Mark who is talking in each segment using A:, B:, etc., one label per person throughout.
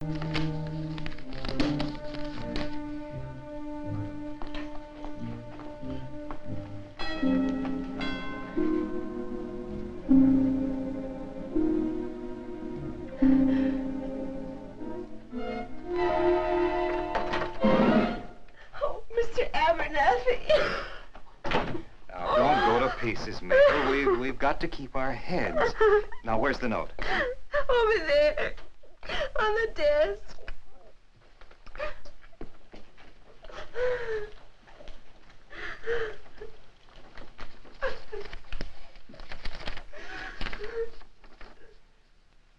A: Oh, Mr. Abernathy.
B: Now, don't go to pieces, Mabel. We've got to keep our heads. Now, where's the note?
A: Over there. On the desk.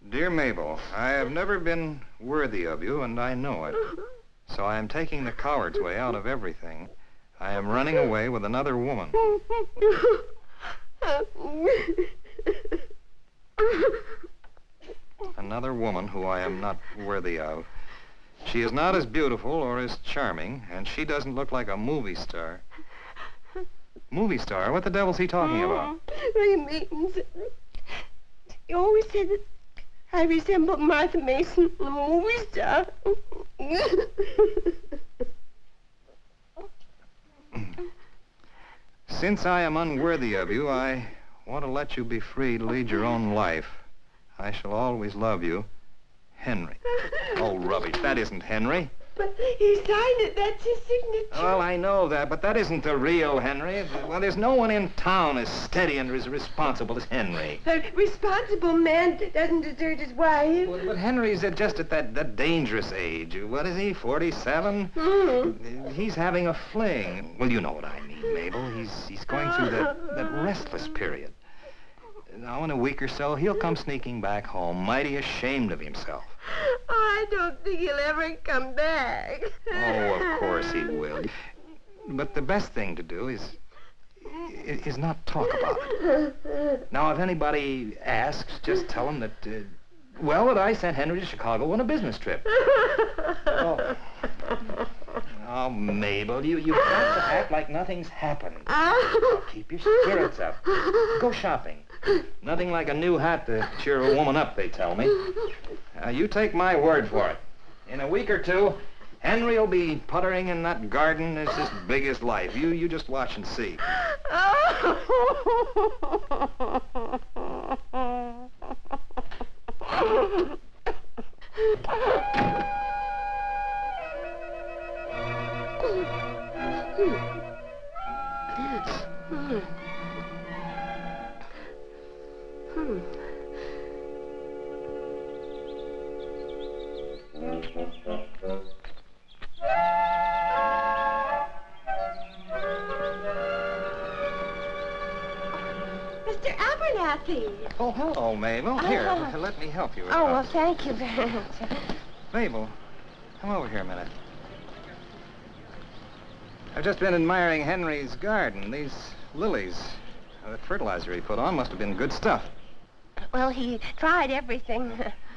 B: Dear Mabel, I have never been worthy of you, and I know it. So I am taking the coward's way out of everything. I am running away with another woman. Another woman who I am not worthy of. She is not as beautiful or as charming, and she doesn't look like a movie star. Movie star? What the devil's he talking about?
A: What he means. He always said that I resembled Martha Mason, the movie star.
B: Since I am unworthy of you, I want to let you be free to lead your own life. I shall always love you, Henry. Oh, rubbish. That isn't Henry.
A: But he signed it. That's his signature.
B: Well, I know that, but that isn't the real Henry. Well, there's no one in town as steady and as responsible as Henry.
A: A responsible man doesn't desert his wife.
B: Well, but Henry's just at that dangerous age. What is he, 47? He's having a fling. Well, you know what I mean, Mabel. He's going through that restless period. Now, in a week or so, he'll come sneaking back home, mighty ashamed of himself.
A: I don't think he'll ever come back.
B: Oh, of course he will. But the best thing to do is not talk about it. Now, if anybody asks, just tell them that, that I sent Henry to Chicago on a business trip. Oh, Mabel, you've got to act like nothing's happened. Now, keep your spirits up. Go shopping. Nothing like a new hat to cheer a woman up, they tell me. You take my word for it. In a week or two, Henry will be puttering in that garden that's as big as life. You just watch and see.
A: Mr. Abernathy.
B: Oh, hello, Mabel. Here, let me help you.
A: Oh, well, thank you very much.
B: Mabel, come over here a minute. I've just been admiring Henry's garden. These lilies, the fertilizer he put on must have been good stuff.
A: Well, he tried everything.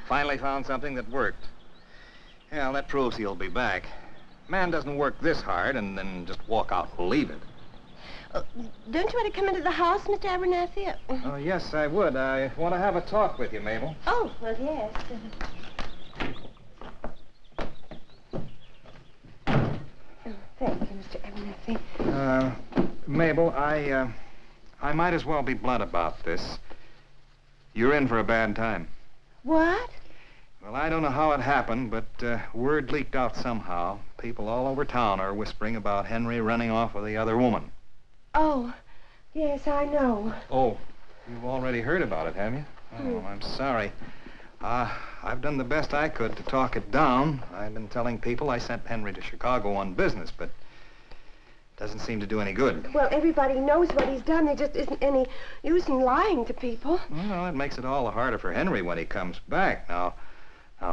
B: Finally found something that worked. Yeah, that proves he'll be back. Man doesn't work this hard and then just walk out and leave it.
A: Don't you want to come into the house, Mr. Abernathy?
B: Oh, yes, I would. I want to have a talk with you, Mabel.
A: Oh, well, yes. Thank you, Mr. Abernathy.
B: Mabel, I might as well be blunt about this. You're in for a bad time.
A: What?
B: Well, I don't know how it happened, but word leaked out somehow. People all over town are whispering about Henry running off with the other woman.
A: Oh, yes, I know.
B: Oh, you've already heard about it, have you? Oh, I'm sorry. I've done the best I could to talk it down. I've been telling people I sent Henry to Chicago on business, but it doesn't seem to do any good.
A: Well, everybody knows what he's done. There just isn't any use in lying to people.
B: Well, it makes it all the harder for Henry when he comes back. Now,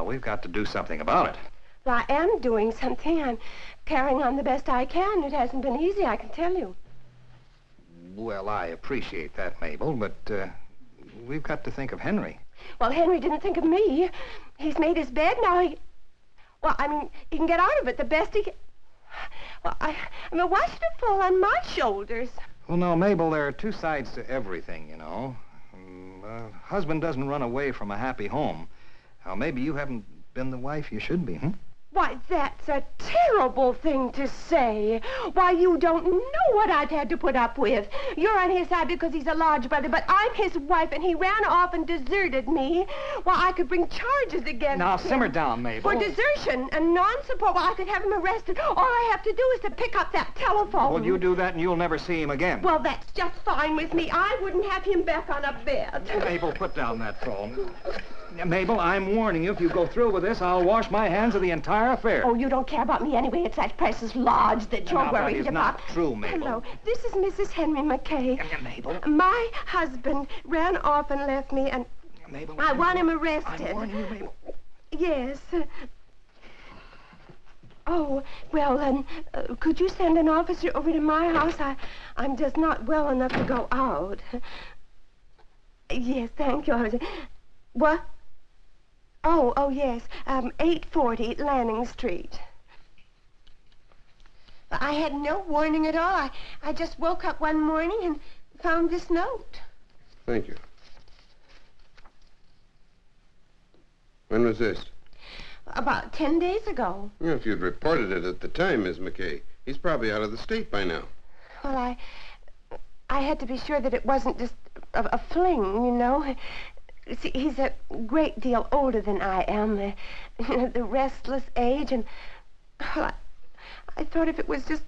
B: we've got to do something about it.
A: Well, I am doing something. I'm carrying on the best I can. It hasn't been easy, I can tell you.
B: Well, I appreciate that, Mabel, but we've got to think of Henry.
A: Well, Henry didn't think of me. He's made his bed now. He can get out of it the best he can. Well, I mean, why should it fall on my shoulders?
B: Well, no, Mabel, there are two sides to everything, you know. A husband doesn't run away from a happy home. Now, maybe you haven't been the wife you should be,
A: Why, that's a terrible thing to say. Why, you don't know what I've had to put up with. You're on his side because he's a lodge brother, but I'm his wife, and he ran off and deserted me. Well, I could bring charges against
C: Now,
A: him.
C: simmer down, Mabel.
A: For desertion and non-support. Well, I could have him arrested. All I have to do is to pick up that telephone.
C: Well, you do that and you'll never see him again.
A: Well, that's just fine with me. I wouldn't have him back on a bed.
C: Mabel, put down that phone. Mabel, I'm warning you, if you go through with this, I'll wash my hands of the entire affair.
A: Oh, you don't care about me anyway. It's that precious lodge that you're
C: Now,
A: worried
C: that is
A: about.
C: not true, Mabel.
A: Hello, this is Mrs. Henry McKay.
C: Mabel.
A: My husband ran off and left me, and
C: Mabel,
A: I want him arrested.
C: I'm warning you, Mabel.
A: Yes. Oh, well, could you send an officer over to my house? I'm just not well enough to go out. Yes, thank you, officer. What? Oh, yes. 840 Lanning Street. I had no warning at all. I just woke up one morning and found this note.
D: Thank you. When was this?
A: About 10 days ago.
D: Well, if you'd reported it at the time, Miss McKay, he's probably out of the state by now.
A: Well, I had to be sure that it wasn't just a fling, you know. See, he's a great deal older than I am. The restless age, and well, I thought if it was just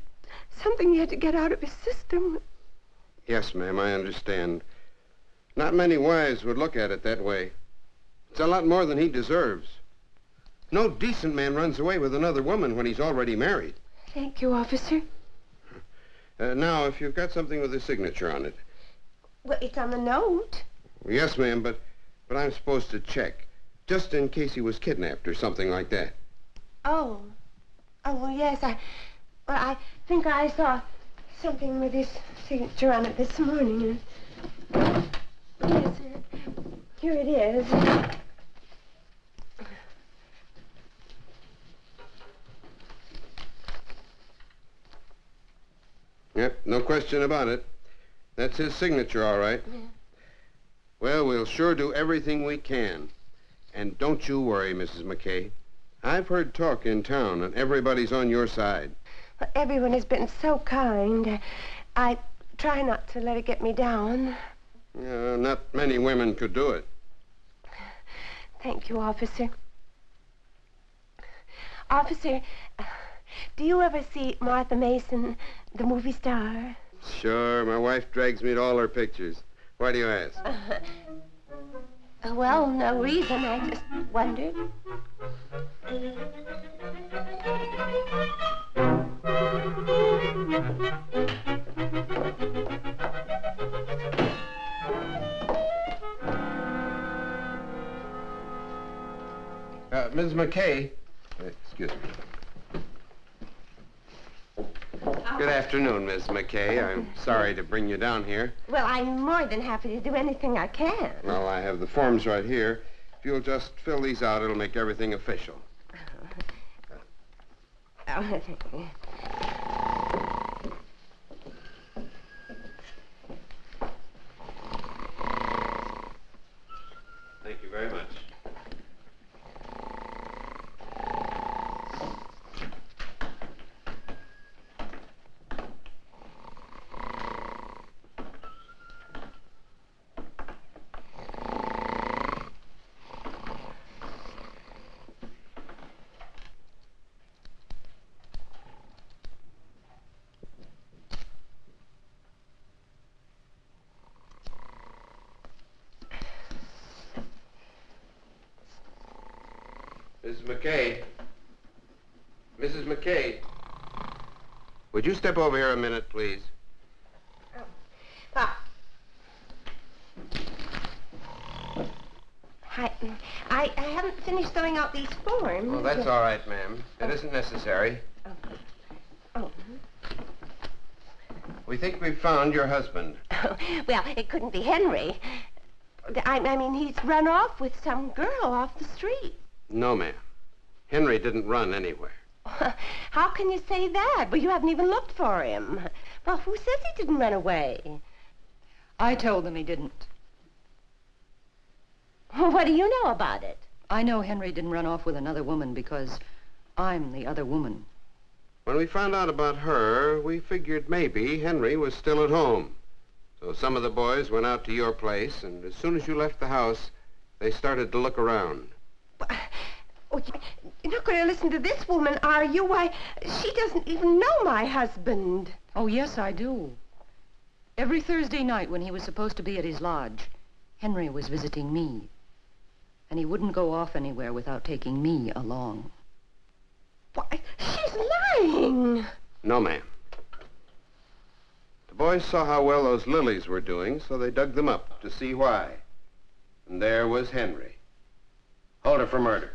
A: something he had to get out of his system.
D: Yes, ma'am, I understand. Not many wives would look at it that way. It's a lot more than he deserves. No decent man runs away with another woman when he's already married.
A: Thank you, officer.
D: Now, if you've got something with a signature on it.
A: Well, it's on the note.
D: Yes, ma'am, but I'm supposed to check, just in case he was kidnapped or something like that.
A: Oh, well, yes, I think I saw something with his signature on it this morning. Yes, here it is.
D: Yep, no question about it. That's his signature, all right.
A: Yeah.
D: Well, we'll sure do everything we can. And don't you worry, Mrs. McKay. I've heard talk in town, and everybody's on your side.
A: Well, everyone has been so kind. I try not to let it get me down.
D: Not many women could do it.
A: Thank you, officer. Officer, do you ever see Martha Mason, the movie star?
D: Sure, my wife drags me to all her pictures. Why do you ask?
A: Well, no reason. I just wondered.
D: Ms. McKay. Excuse me. Good afternoon, Miss McKay. I'm sorry to bring you down here.
A: Well, I'm more than happy to do anything I can.
D: Well, I have the forms right here. If you'll just fill these out, it'll make everything official.
A: Oh, thank you.
D: Thank you very much. Mrs. McKay. Mrs. McKay. Would you step over here a minute, please?
A: Pop. I haven't finished filling out these forms.
D: Well, that's all right, ma'am. It isn't necessary.
A: Oh.
D: We think we've found your husband.
A: Well, it couldn't be Henry. I mean, he's run off with some girl off the street.
D: No, ma'am. Henry didn't run anywhere.
A: How can you say that? Well, you haven't even looked for him. Well, who says he didn't run away?
E: I told them he didn't.
A: What do you know about it?
E: I know Henry didn't run off with another woman because I'm the other woman.
D: When we found out about her, we figured maybe Henry was still at home. So some of the boys went out to your place, and as soon as you left the house, they started to look around.
A: Oh, you're not going to listen to this woman, are you? Why, she doesn't even know my husband.
E: Oh, yes, I do. Every Thursday night when he was supposed to be at his lodge, Henry was visiting me. And he wouldn't go off anywhere without taking me along.
A: Why, she's lying.
D: No, ma'am. The boys saw how well those lilies were doing, so they dug them up to see why. And there was Henry. Hold her for murder.